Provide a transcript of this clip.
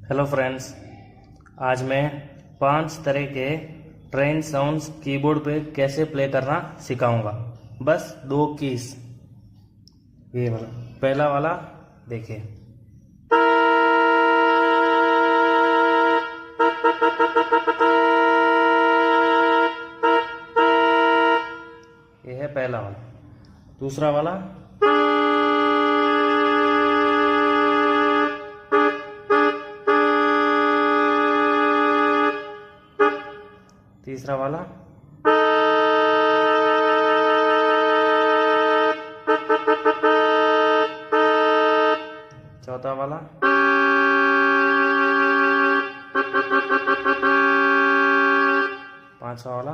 Hello friends, आज मैं 5 तरह के ट्रेन साउंड्स कीबोर्ड पे कैसे प्ले करना सिखाऊंगा। बस 2 कीज। ये वाला, पहला वाला देखिए। ये है पहला वाला। दूसरा वाला, तीसरा वाला, चौथा वाला, पांचवा वाला,